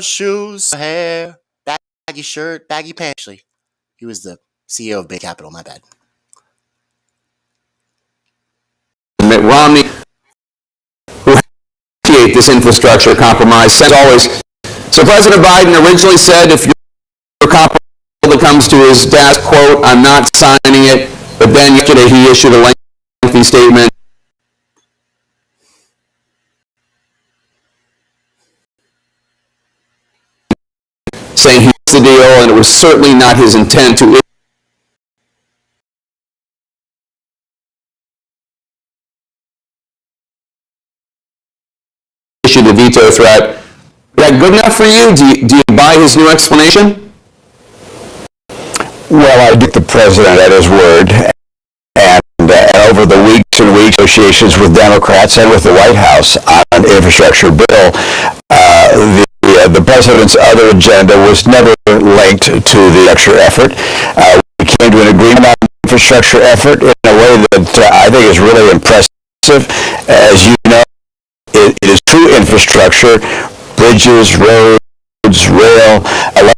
shoes, hair, baggy shirt, baggy pants. Actually, he was the CEO of Bay Capital. My bad. Mitt Romney, who create this infrastructure compromise, as always. So President Biden originally said, if your compromise comes to his desk, quote, "I'm not signing it." But then yesterday he issued a lengthy statement saying he was the deal, and it was certainly not his intent to issue the veto threat. Is that good enough for you? Do you buy his new explanation? Well, I get the president at his word, and over the weeks and weeks negotiations with Democrats and with the White House on an infrastructure bill, the president's other agenda was never linked to the infrastructure effort. We came to an agreement on the infrastructure effort in a way that I think is really impressive. As you know, it is true infrastructure: bridges, roads, rail, electric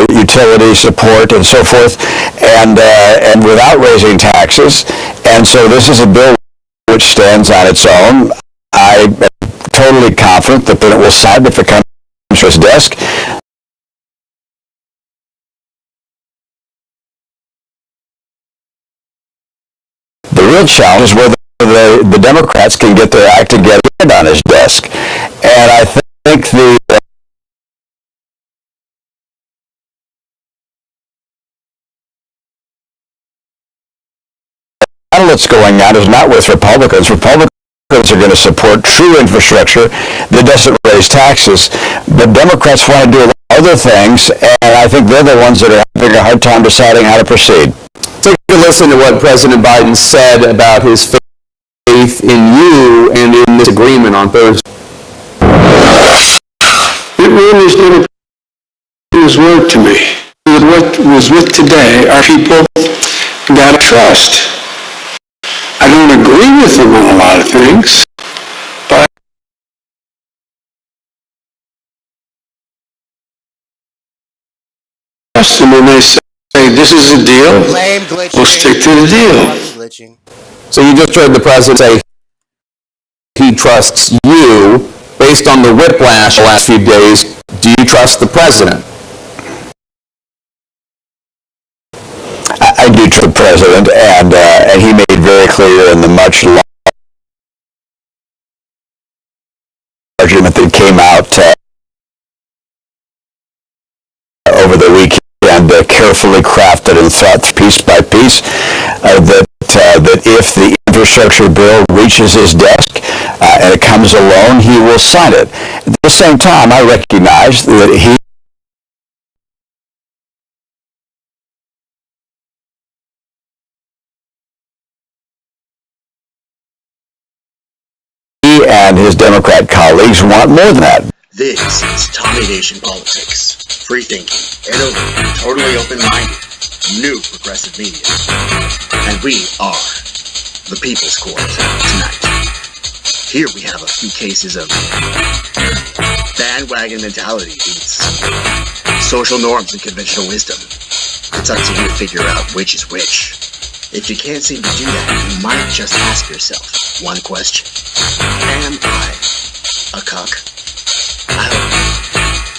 utility support and so forth, and without raising taxes. And so this is a bill which stands on its own. I'm totally confident that it will sign if it comes to his desk. The real challenge is whether the Democrats can get their act together on his desk. And I think the battle that's going on is not with Republicans. Republicans are going to support true infrastructure that doesn't raise taxes. But Democrats want to do a lot of other things, and I think they're the ones that are having a hard time deciding how to proceed. Take a listen to what President Biden said about his faith in you and in this agreement on Thursday. It really is never his word to me. What was with today are people that I trust. I don't agree with them on a lot of things, but I trust them when they say, this is a deal, we'll stick to the deal. So you just heard the president say he trusts you. Based on the whiplash the last few days, do you trust the president? I do trust the president, and he made very clear in the much argument that came out over the weekend, carefully crafted and thought piece by piece, that if the infrastructure bill reaches his desk and it comes alone, he will sign it. At the same time, I recognize that he and his Democrat colleagues want more than that. This is Tommy Nation Politics. Free thinking, innovative, totally open-minded, new progressive media. And we are the People's Court tonight. Here we have a few cases of bandwagon mentality beats social norms and conventional wisdom. It's up to you to figure out which is which. If you can't seem to do that, you might just ask yourself one question. Am I a cuck? I hope not.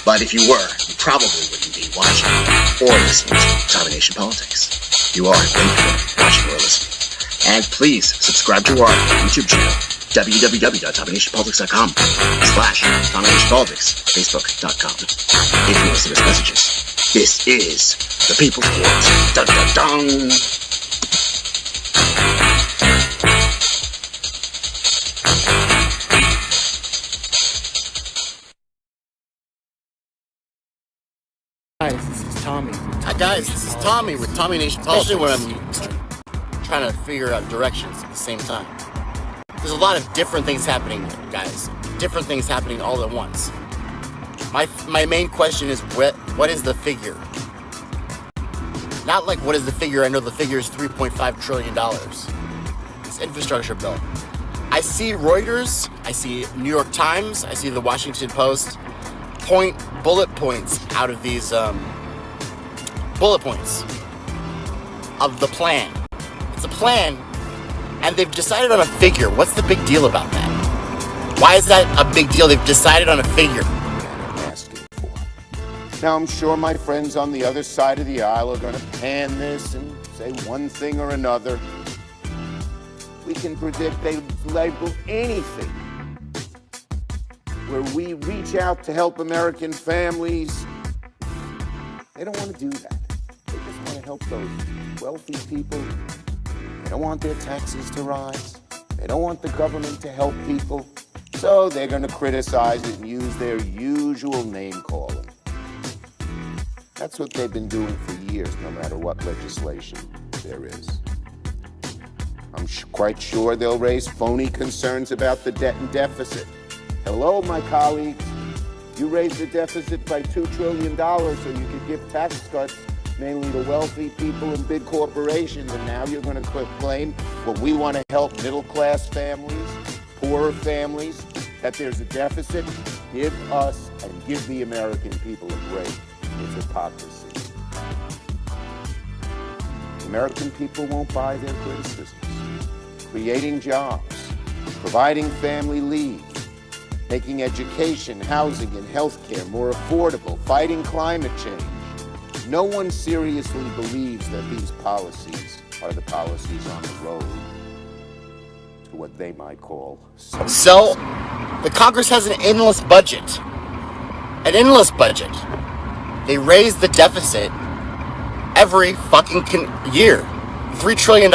But if you were, you probably wouldn't be watching or listening to Tommy Nation Politics. You are, thank you for watching or listening. And please subscribe to our YouTube channel, www.tommynationpolitics.com/TommyNationPolitics, Facebook.com. If you want to send us messages, this is the People's Court. Dun dun dun! Guys, this is Tommy. Guys, this is Tommy with Tommy Nation Politics. Especially when I'm trying to figure out directions at the same time. There's a lot of different things happening, guys. Different things happening all at once. My main question is, what is the figure? Not like what is the figure. I know the figure is $3.5 trillion. This infrastructure bill. I see Reuters, I see New York Times, I see the Washington Post point bullet points out of these bullet points of the plan. It's a plan, and they've decided on a figure. What's the big deal about that? Why is that a big deal? They've decided on a figure. Asking for. Now, I'm sure my friends on the other side of the aisle are going to pan this and say one thing or another. We can predict they label anything where we reach out to help American families. They don't want to do that. They just want to help those wealthy people. They don't want their taxes to rise. They don't want the government to help people. So they're going to criticize it and use their usual name calling. That's what they've been doing for years, no matter what legislation there is. I'm quite sure they'll raise phony concerns about the debt and deficit. Hello, my colleagues. You raised the deficit by $2 trillion so you could give tax cuts mainly to wealthy people and big corporations, and now you're going to claim, well, we want to help middle-class families, poorer families, that there's a deficit. Give us and give the American people a break. It's hypocrisy. American people won't buy their criticisms. Creating jobs, providing family leave, making education, housing, and healthcare more affordable, fighting climate change. No one seriously believes that these policies are the policies on the road to what they might call. So, the Congress has an endless budget. An endless budget. They raise the deficit every fucking year. $3 trillion.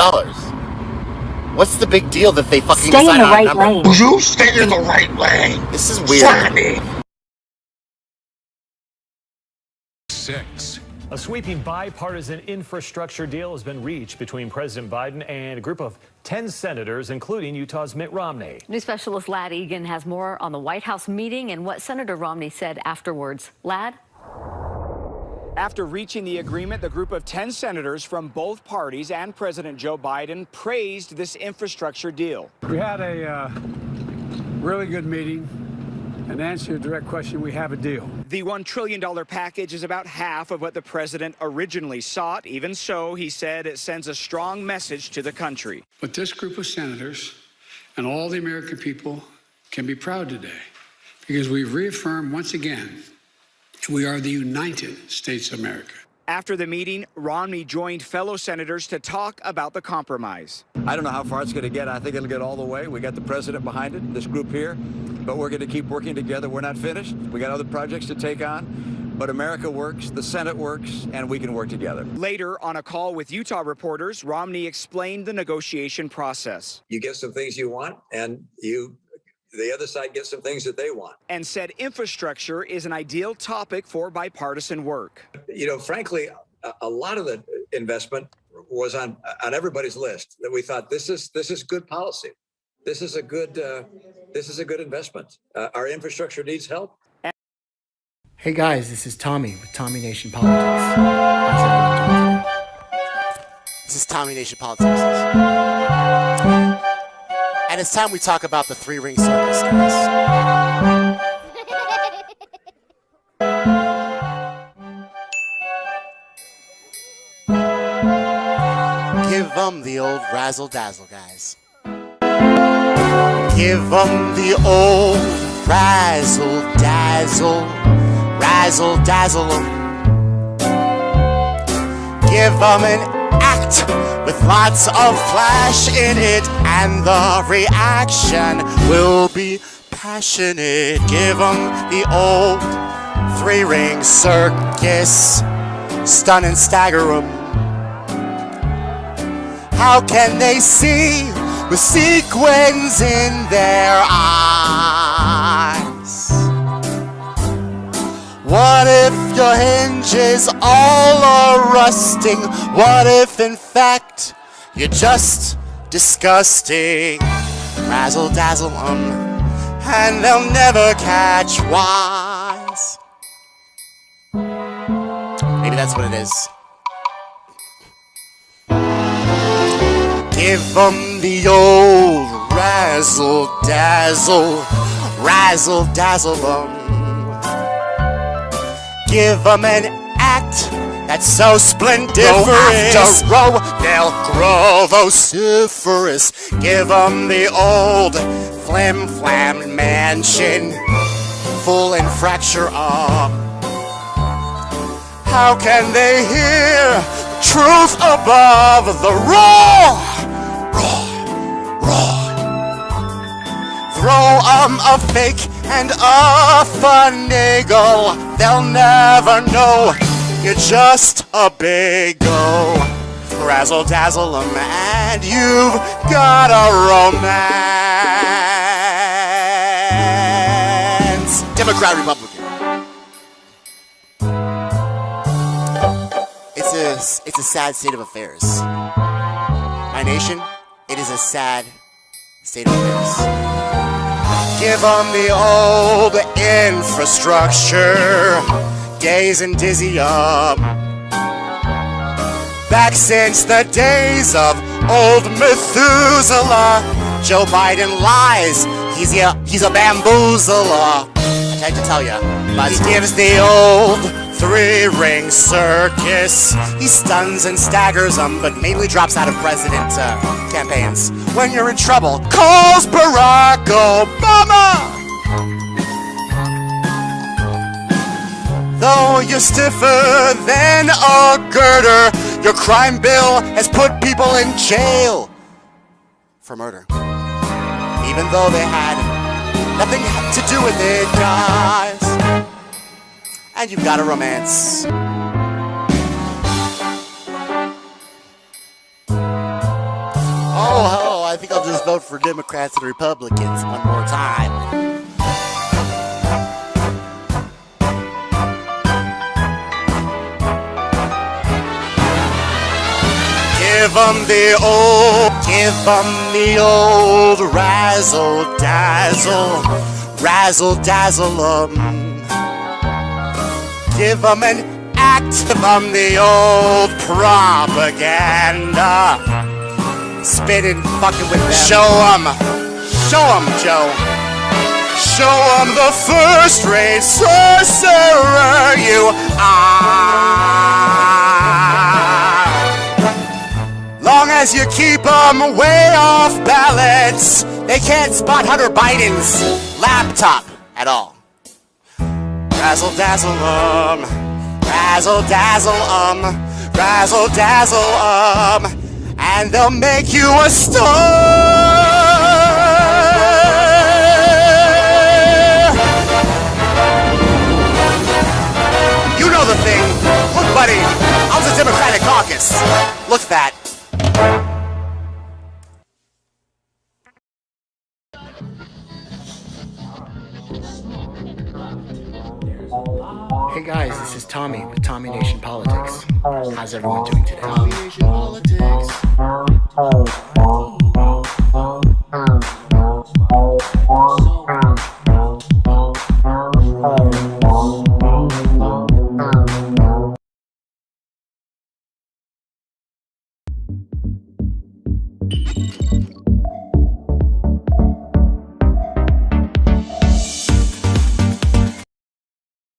What's the big deal that they fucking stay in the right number? lane? You stay in the right lane. This is weird. Sorry. 6. A sweeping bipartisan infrastructure deal has been reached between President Biden and a group of 10 senators, including Utah's Mitt Romney. News specialist Lad Egan has more on the White House meeting and what Senator Romney said afterwards. Lad? After reaching the agreement, the group of 10 senators from both parties and President Joe Biden praised this infrastructure deal. We had a really good meeting. And to answer your direct question, we have a deal. The $1 trillion package is about half of what the president originally sought. Even so, he said it sends a strong message to the country. But this group of senators and all the American people can be proud today because we've reaffirmed once again we are the United States of America. After the meeting, Romney joined fellow senators to talk about the compromise. I don't know how far it's going to get. I think it'll get all the way. We got the president behind it, this group here, but we're going to keep working together. We're not finished. We got other projects to take on, but America works, the Senate works, and we can work together. Later, on a call with Utah reporters, Romney explained the negotiation process. You get some things you want, and the other side gets some things that they want. And said infrastructure is an ideal topic for bipartisan work. You know, frankly, a lot of the investment was on everybody's list that we thought this is good policy. This is a good investment. Our infrastructure needs help. Hey guys, this is Tommy with Tommy Nation Politics. How's everyone doing today? This is Tommy Nation Politics. And it's time we talk about the three-ring circus, guys. Give them the old razzle-dazzle, guys. Give them the old razzle-dazzle, razzle-dazzle. Give them an act with lots of flash in it, and the reaction will be passionate. Give them the old three-ring circus, stun and stagger 'em. How can they see with sequins in their eyes? What if your hinges all are rusting? What if, in fact, you're just disgusting? Razzle-dazzle 'em, and they'll never catch wise. Maybe that's what it is. Give them the old razzle-dazzle, razzle-dazzle them. Give them an act that's so splendiferous. After row, they'll grow vociferous. Give them the old flim-flam mansion, full in fracture up. How can they hear truth above the roar? Roar. Throw 'em a fake and a finagle. They'll never know you're just a bagel. Razzle-dazzle 'em and you've got a romance. Democrat, Republican. It's a sad state of affairs. My nation, it is a sad state of affairs. Give them the old infrastructure, gaze and dizzy up. Back since the days of old Methuselah, Joe Biden lies, he's a bamboozler. I tried to tell ya, but he gives the old three-ring circus. He stuns and staggers them, but mainly drops out of president campaigns. When you're in trouble, calls Barack Obama. Though you're stiffer than a girder, your crime bill has put people in jail for murder. Even though they had nothing to do with it, guys. And you've got a romance. Oh, I think I'll just vote for Democrats and Republicans one more time. Give 'em the old razzle-dazzle, razzle-dazzle 'em. Give 'em an act, give 'em the old propaganda. Spitting, fucking with them. Show 'em, Joe. Show 'em the first-rate sorcerer you are. Long as you keep 'em way off balance, they can't spot Hunter Biden's laptop at all. Razzle-dazzle 'em, razzle-dazzle 'em, razzle-dazzle 'em, and they'll make you a star. You know the thing. Look, buddy, I was a Democratic caucus. Look at that. Hey guys, this is Tommy with Tommy Nation Politics. How's everyone doing today? Tommy Nation Politics.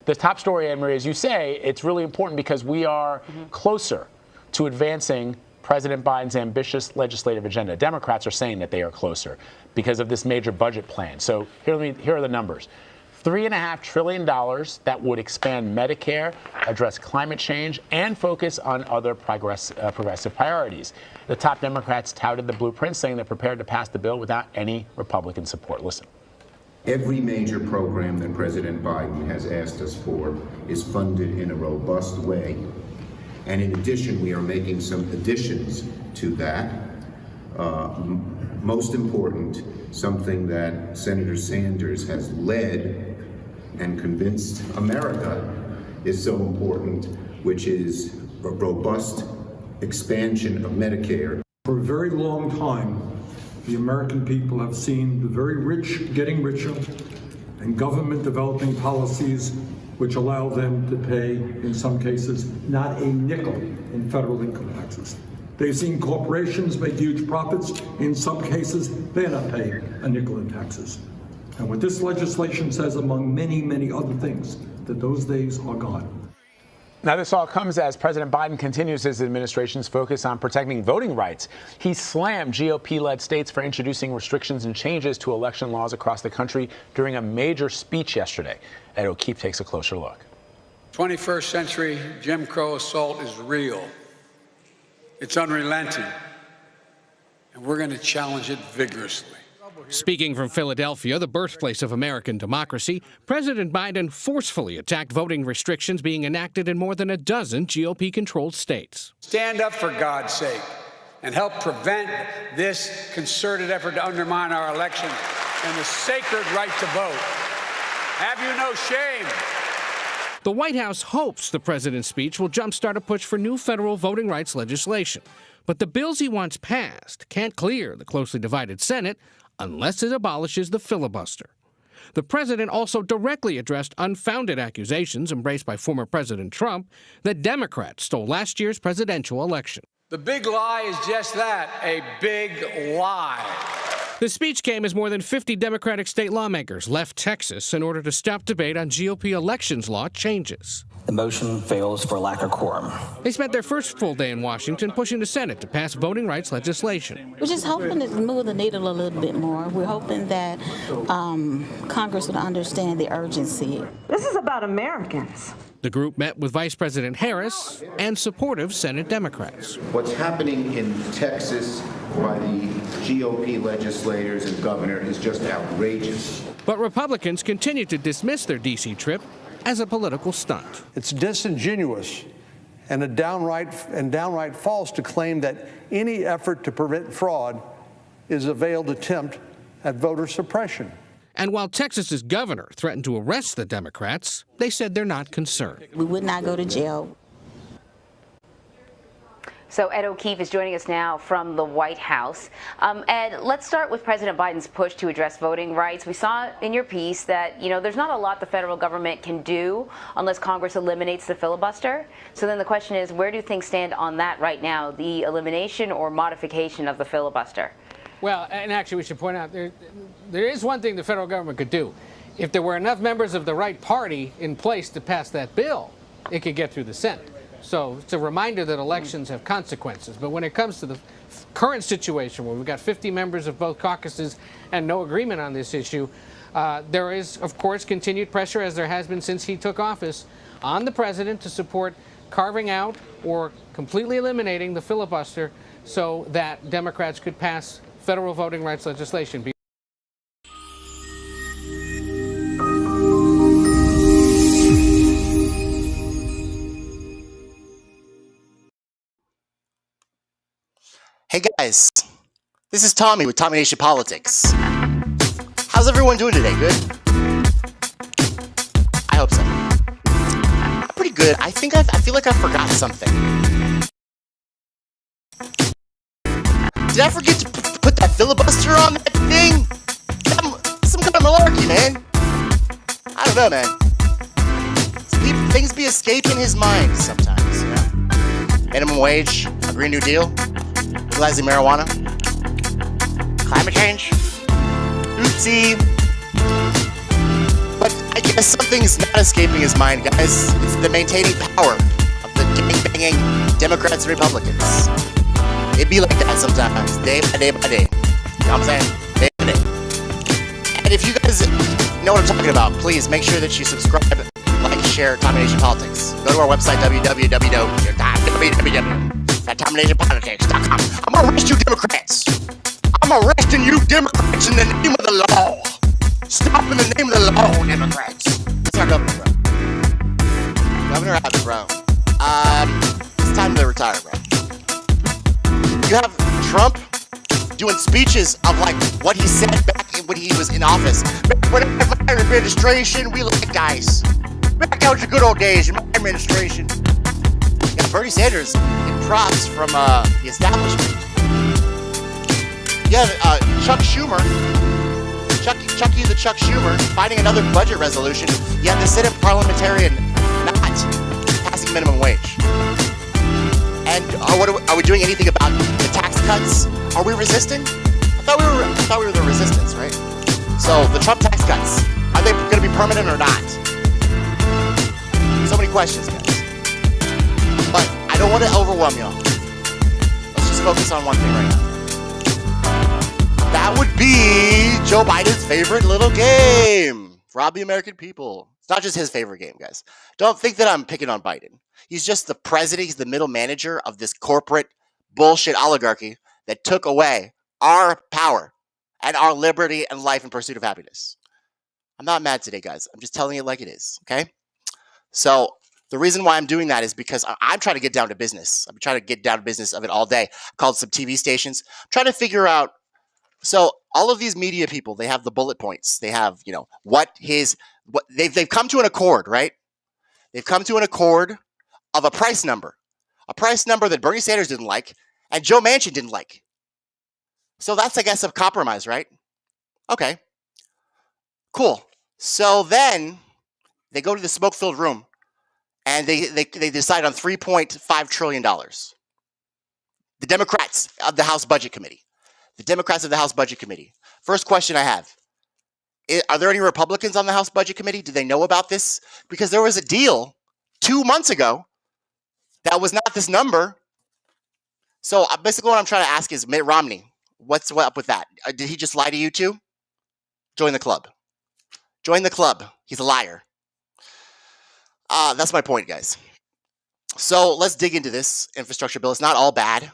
The top story, Anne-Marie, as you say, it's really important because we are closer to advancing President Biden's ambitious legislative agenda. Democrats are saying that they are closer because of this major budget plan. So here are the numbers. $3.5 trillion that would expand Medicare, address climate change, and focus on other progressive priorities. The top Democrats touted the blueprint, saying they're prepared to pass the bill without any Republican support. Listen. Every major program that President Biden has asked us for is funded in a robust way. And in addition, we are making some additions to that. Most important, something that Senator Sanders has led and convinced America is so important, which is a robust expansion of Medicare. For a very long time, the American people have seen the very rich getting richer and government developing policies which allow them to pay, in some cases, not a nickel in federal income taxes. They've seen corporations make huge profits. In some cases, they're not paying a nickel in taxes. And what this legislation says, among many, many other things, that those days are gone. Now, this all comes as President Biden continues his administration's focus on protecting voting rights. He slammed GOP-led states for introducing restrictions and changes to election laws across the country during a major speech yesterday. Ed O'Keefe takes a closer look. 21st century Jim Crow assault is real. It's unrelenting. And we're going to challenge it vigorously. Speaking from Philadelphia, the birthplace of American democracy, President Biden forcefully attacked voting restrictions being enacted in more than a dozen GOP-controlled states. Stand up for God's sake and help prevent this concerted effort to undermine our elections and the sacred right to vote. Have you no shame? The White House hopes the president's speech will jumpstart a push for new federal voting rights legislation. But the bills he wants passed can't clear the closely divided Senate unless it abolishes the filibuster. The president also directly addressed unfounded accusations embraced by former President Trump that Democrats stole last year's presidential election. The big lie is just that, a big lie. The speech came as more than 50 Democratic state lawmakers left Texas in order to stop debate on GOP elections law changes. The motion fails for lack of quorum. They spent their first full day in Washington pushing the Senate to pass voting rights legislation. We're just hoping to move the needle a little bit more. We're hoping that Congress would understand the urgency. This is about Americans. The group met with Vice President Harris and supportive Senate Democrats. What's happening in Texas by the GOP legislators and governor is just outrageous. But Republicans continue to dismiss their D.C. trip as a political stunt. It's disingenuous and downright false to claim that any effort to prevent fraud is a veiled attempt at voter suppression. And while Texas's governor threatened to arrest the Democrats, they said they're not concerned. We would not go to jail. So Ed O'Keefe is joining us now from the White House. Ed, let's start with President Biden's push to address voting rights. We saw in your piece that, there's not a lot the federal government can do unless Congress eliminates the filibuster. So then the question is, where do things stand on that right now, the elimination or modification of the filibuster? Well, and actually we should point out there is one thing the federal government could do. If there were enough members of the right party in place to pass that bill, it could get through the Senate. So it's a reminder that elections have consequences. But when it comes to the current situation where we've got 50 members of both caucuses and no agreement on this issue, there is, of course, continued pressure, as there has been since he took office, on the president to support carving out or completely eliminating the filibuster so that Democrats could pass federal voting rights legislation. Hey guys, this is Tommy with Tommy Nation Politics. How's everyone doing today? Good? I hope so. I'm pretty good. I feel like I forgot something. Did I forget to put that filibuster on that thing? Some kind of malarkey, man. I don't know, man. Things be escaping his mind sometimes, Minimum wage, a Green New Deal, legalizing marijuana, climate change, oopsie. But I guess something's not escaping his mind, guys. It's the maintaining power of the gang-banging Democrats and Republicans. It be like that sometimes, day by day by day. You know what I'm saying? Day by day. And if you guys know what I'm talking about, please make sure that you subscribe, like, share Tommy Nation Politics. Go to our website, www.TommyNationPolitics.com. I'm gonna arrest you Democrats. I'm arresting you Democrats in the name of the law. Stop in the name of the law, Democrats. That's our governor, bro. Governor Abbott, bro. It's time to retire, bro. You have Trump doing speeches of like what he said back when he was in office. When my administration, we like guys. Back out your good old days in my administration. You got Bernie Sanders in props from the establishment. You have Chuck Schumer, Chucky the Chuck Schumer, fighting another budget resolution. You have the Senate parliamentarian not passing minimum wage. And And are we doing anything about the tax cuts? Are we resisting? I thought we were the resistance, right? So the Trump tax cuts, are they going to be permanent or not? So many questions, guys. But I don't want to overwhelm y'all. Let's just focus on one thing right now. That would be Joe Biden's favorite little game. Rob the American people. It's not just his favorite game, guys. Don't think that I'm picking on Biden. He's just the president. He's the middle manager of this corporate bullshit oligarchy that took away our power and our liberty and life in pursuit of happiness. I'm not mad today, guys. I'm just telling it like it is, okay? So the reason why I'm doing that is because I'm trying to get down to business. I'm trying to get down to business of it all day. I called some TV stations. I'm trying to figure out. So all of these media people, they have the bullet points. They have, what they've come to an accord, right? They've come to an accord of a price number that Bernie Sanders didn't like and Joe Manchin didn't like. So that's, I guess, a compromise, right? Okay, cool. So then they go to the smoke-filled room and they decide on $3.5 trillion. The Democrats of the House Budget Committee. First question I have. Are there any Republicans on the House Budget Committee? Do they know about this? Because there was a deal 2 months ago that was not this number. So basically what I'm trying to ask is, Mitt Romney, what's up with that? Did he just lie to you too? Join the club. He's a liar. That's my point, guys. So let's dig into this infrastructure bill. It's not all bad.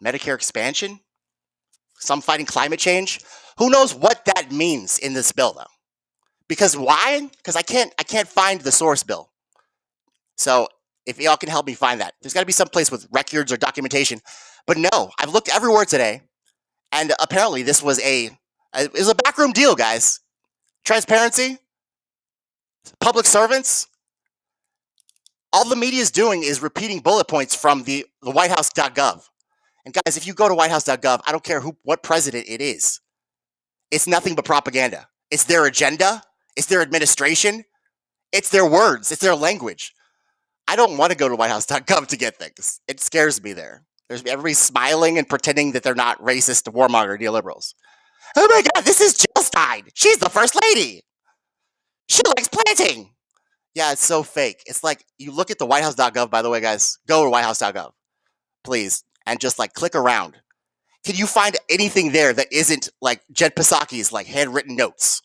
Medicare expansion. Some fighting climate change. Who knows what that means in this bill, though? Because why? Because I can't find the source bill. So if y'all can help me find that, there's got to be some place with records or documentation. But no, I've looked everywhere today, and apparently this was a backroom deal, guys. Transparency, public servants. All the media is doing is repeating bullet points from the WhiteHouse.gov. And guys, if you go to whitehouse.gov, I don't care what president it is. It's nothing but propaganda. It's their agenda. It's their administration. It's their words. It's their language. I don't want to go to whitehouse.gov to get things. It scares me there. There's everybody smiling and pretending that they're not racist, warmonger, neoliberals. Oh my God, this is Jill Stein. She's the first lady. She likes planting. Yeah, it's so fake. It's like you look at the whitehouse.gov, by the way, guys. Go to whitehouse.gov, please. And just click around. Can you find anything there that isn't like Jen Psaki's handwritten notes?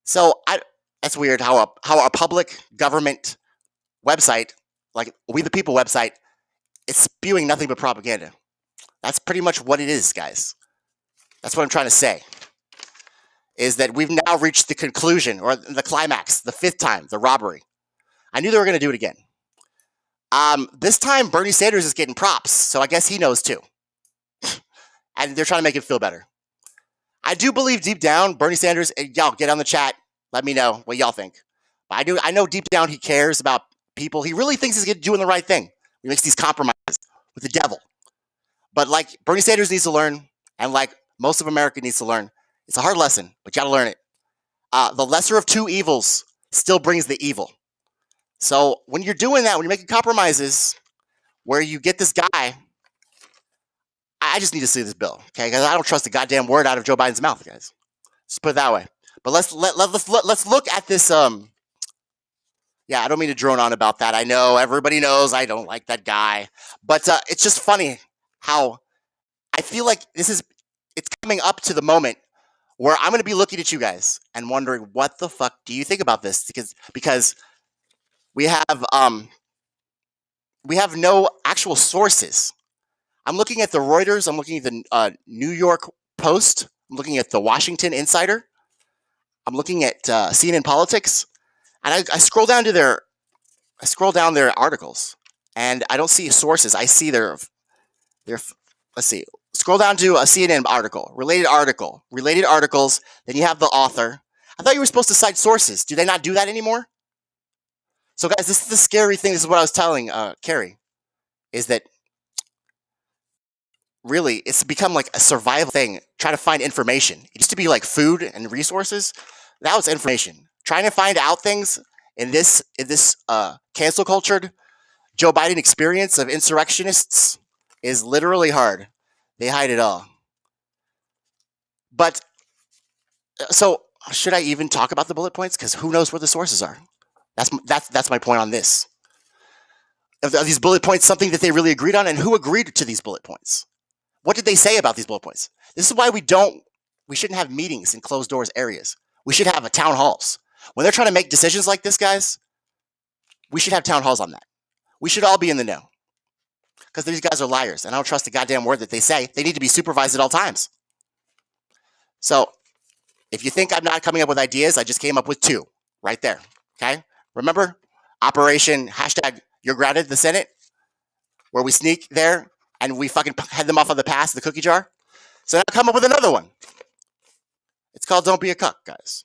So that's weird how a public government website, like We the People website, is spewing nothing but propaganda. That's pretty much what it is, guys. That's what I'm trying to say. Is that we've now reached the conclusion or the climax, the fifth time, the robbery. I knew they were going to do it again. This time, Bernie Sanders is getting props, so I guess he knows too. And they're trying to make it feel better. I do believe deep down, Bernie Sanders, y'all get on the chat, let me know what y'all think. But I know deep down he cares about people. He really thinks he's doing the right thing. He makes these compromises with the devil. But Bernie Sanders needs to learn, and most of America needs to learn, it's a hard lesson, but you gotta learn it. The lesser of two evils still brings the evil. So when you're doing that, when you're making compromises where you get this guy, I just need to see this bill, okay? Because I don't trust a goddamn word out of Joe Biden's mouth, guys. Just put it that way. But let's look at this. Yeah, I don't mean to drone on about that. I know everybody knows I don't like that guy, but it's just funny how I feel like it's coming up to the moment where I'm going to be looking at you guys and wondering what the fuck do you think about this? Because we have no actual sources. I'm looking at the Reuters. I'm looking at the New York Post. I'm looking at the Washington Insider. I'm looking at CNN Politics, and I scroll down to their articles, and I don't see sources. I see their. Let's see. Scroll down to a CNN article, related articles. Then you have the author. I thought you were supposed to cite sources. Do they not do that anymore? So guys, this is the scary thing. This is what I was telling Carrie, is that really it's become like a survival thing, trying to find information. It used to be like food and resources. Now it's information. Trying to find out things in this cancel cultured Joe Biden experience of insurrectionists is literally hard. They hide it all. But so should I even talk about the bullet points? Because who knows where the sources are? That's my point on this. Are these bullet points something that they really agreed on? And who agreed to these bullet points? What did they say about these bullet points? This is why we shouldn't have meetings in closed doors areas. We should have town halls. When they're trying to make decisions like this, guys, we should have town halls on that. We should all be in the know. Because these guys are liars, and I don't trust a goddamn word that they say. They need to be supervised at all times. So, if you think I'm not coming up with ideas, I just came up with 2 right there. Okay? Remember Operation #You're Grounded, the Senate, where we sneak there and we fucking head them off on the pass, the cookie jar. So now I come up with another one. It's called Don't Be a Cuck, guys.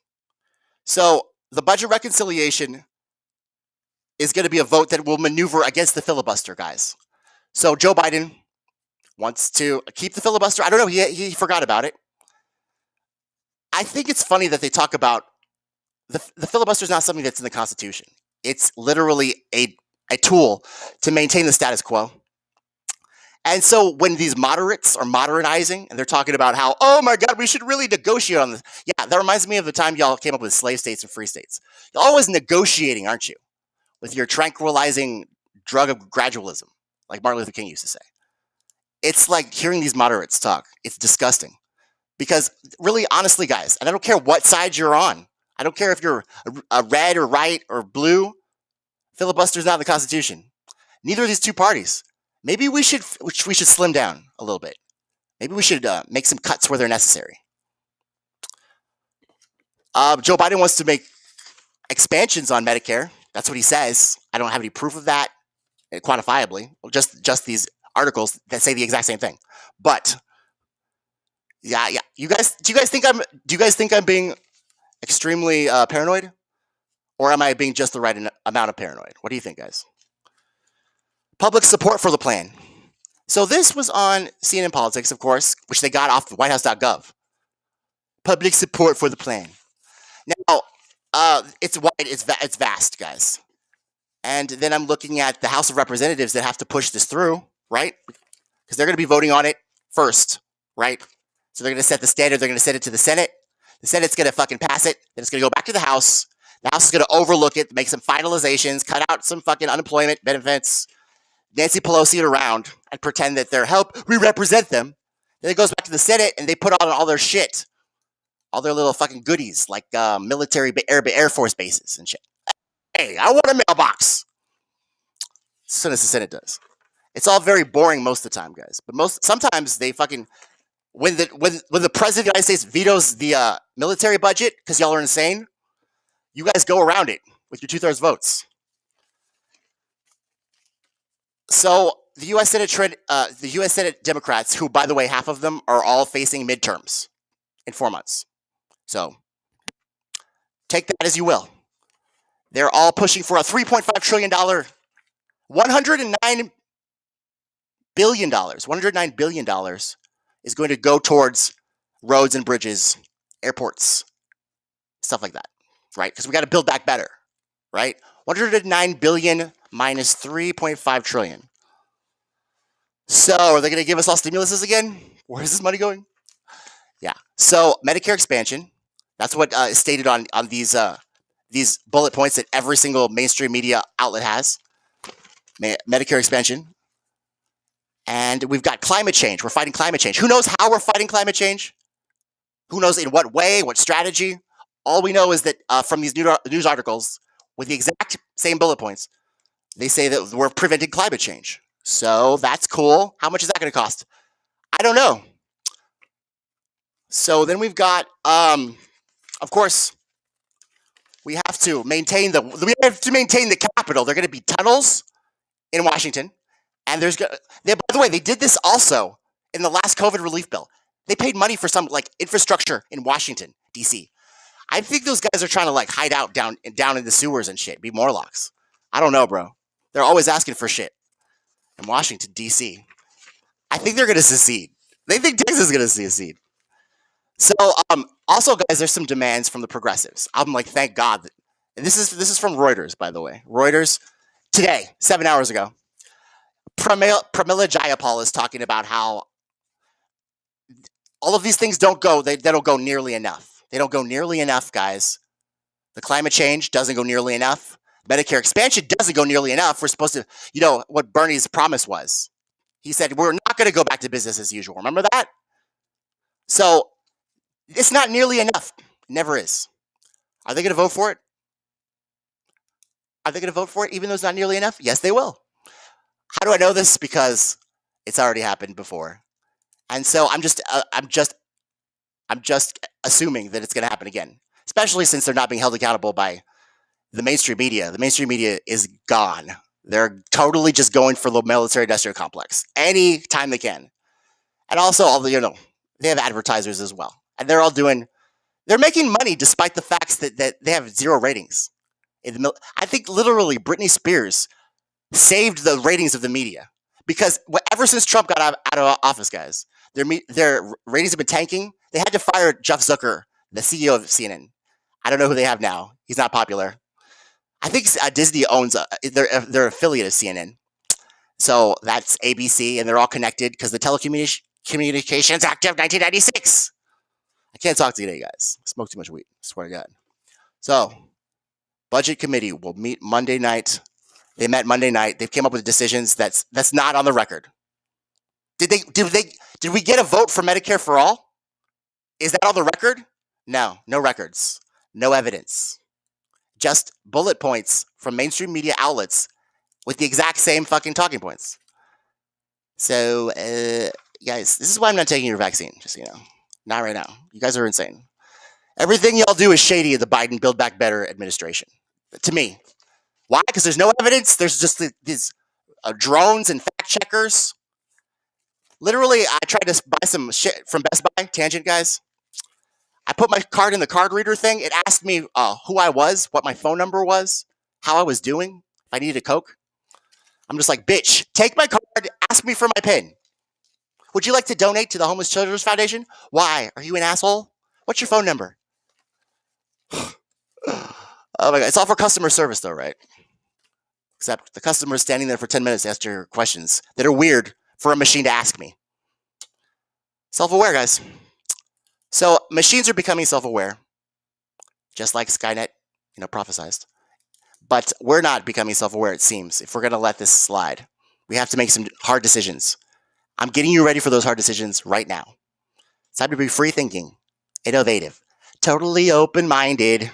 So the budget reconciliation is going to be a vote that will maneuver against the filibuster, guys. So Joe Biden wants to keep the filibuster. I don't know. He forgot about it. I think it's funny that they talk about the filibuster is not something that's in the Constitution. It's literally a tool to maintain the status quo. And so when these moderates are modernizing and they're talking about how, oh my God, we should really negotiate on this. Yeah, that reminds me of the time y'all came up with slave states and free states. You're always negotiating, aren't you? With your tranquilizing drug of gradualism, like Martin Luther King used to say. It's like hearing these moderates talk. It's disgusting. Because really, honestly, guys, and I don't care what side you're on. I don't care if you're a red or right or blue. Filibuster's not in the Constitution. Neither of these 2 parties. Maybe we should slim down a little bit. Maybe we should make some cuts where they're necessary. Joe Biden wants to make expansions on Medicare. That's what he says. I don't have any proof of that quantifiably. Just these articles that say the exact same thing. But yeah. Do you guys think I'm being extremely paranoid, or am I being just the right amount of paranoid? What do you think, guys? Public support for the plan. So this was on CNN Politics, of course, which they got off whitehouse.gov. Public support for the plan. Now, it's wide, it's vast, guys. And then I'm looking at the House of Representatives that have to push this through, right? Because they're going to be voting on it first, right? So they're going to set the standard. They're going to send it to the Senate. The Senate's going to fucking pass it. Then it's going to go back to the House. The House is going to overlook it, make some finalizations, cut out some fucking unemployment benefits, Nancy Pelosi it around, and pretend that they're we represent them. Then it goes back to the Senate, and they put on all their shit. All their little fucking goodies, like military Air Force bases and shit. Hey, I want a mailbox. As soon as the Senate does. It's all very boring most of the time, guys. But sometimes they fucking... When the president of the United States vetoes the military budget, because y'all are insane, you guys go around it with your 2/3 votes. So the U.S. Senate Democrats, who, by the way, half of them are all facing midterms in 4 months. So take that as you will. They're all pushing for a $3.5 trillion, $109 billion. $109 billion is going to go towards roads and bridges, airports, stuff like that, right? Because we got to build back better, right? 109 billion minus 3.5 trillion. So are they going to give us all stimuluses again? Where is this money going? Yeah. So Medicare expansion. That's what is stated on these bullet points that every single mainstream media outlet has. Medicare expansion. And we've got climate change. We're fighting climate change. Who knows how we're fighting climate change? Who knows in what way, what strategy? All we know is that from these news articles with the exact same bullet points, they say that we're preventing climate change. So that's cool. How much is that going to cost? I don't know. So then we've got, of course, we have to maintain the Capitol. There are going to be tunnels in Washington, and by the way, they did this also in the last COVID relief bill. They paid money for some infrastructure in Washington, D.C. I think those guys are trying to hide out down in the sewers and shit, be Morlocks. I don't know, bro. They're always asking for shit in Washington, D.C. I think they're going to secede. They think Texas is going to secede. So, also, guys, there's some demands from the progressives. I'm thank God. And this is from Reuters, by the way. Reuters today, 7 hours ago. Pramila Jayapal is talking about how all of these things don't go nearly enough. They don't go nearly enough, guys. The climate change doesn't go nearly enough. Medicare expansion doesn't go nearly enough. We're supposed to, what Bernie's promise was. He said, we're not going to go back to business as usual. Remember that? So it's not nearly enough. It never is. Are they going to vote for it? Are they going to vote for it even though it's not nearly enough? Yes, they will. How do I know this? Because it's already happened before. And so I'm just assuming that it's going to happen again, especially since they're not being held accountable by the mainstream media. The mainstream media is gone. They're totally just going for the military-industrial complex any time they can. And also, they have advertisers as well. And they're making money despite the facts that they have zero ratings. I think literally Britney Spears saved the ratings of the media because ever since Trump got out of office, guys, their ratings have been tanking. They had to fire Jeff Zucker, the CEO of CNN. I don't know who they have now. He's not popular. I think Disney owns their affiliate of CNN. So that's ABC, and they're all connected because the Telecommunications Act of 1996. I can't talk to you today, guys. I smoke too much weed. I swear to God. So, Budget Committee will meet Monday night. They met Monday night. They've came up with decisions that's not on the record. Did we get a vote for Medicare for all? Is that on the record? No records. No evidence. Just bullet points from mainstream media outlets with the exact same fucking talking points. So, guys, this is why I'm not taking your vaccine, just so you know. Not right now. You guys are insane. Everything y'all do is shady of the Biden Build Back Better administration. To me. Why? Because there's no evidence. There's just these drones and fact checkers. Literally, I tried to buy some shit from Best Buy. Tangent, guys. I put my card in the card reader thing. It asked me who I was, what my phone number was, how I was doing, if I needed a Coke. I'm just like, bitch, take my card, ask me for my PIN. Would you like to donate to the Homeless Children's Foundation? Why? Are you an asshole? What's your phone number? Oh my God. It's all for customer service though, right? Except the customer is standing there for 10 minutes to answer your questions that are weird for a machine to ask me. Self-aware, guys. So machines are becoming self-aware, just like Skynet, prophesized. But we're not becoming self-aware, it seems. If we're going to let this slide, we have to make some hard decisions. I'm getting you ready for those hard decisions right now. It's time to be free thinking, innovative, totally open-minded.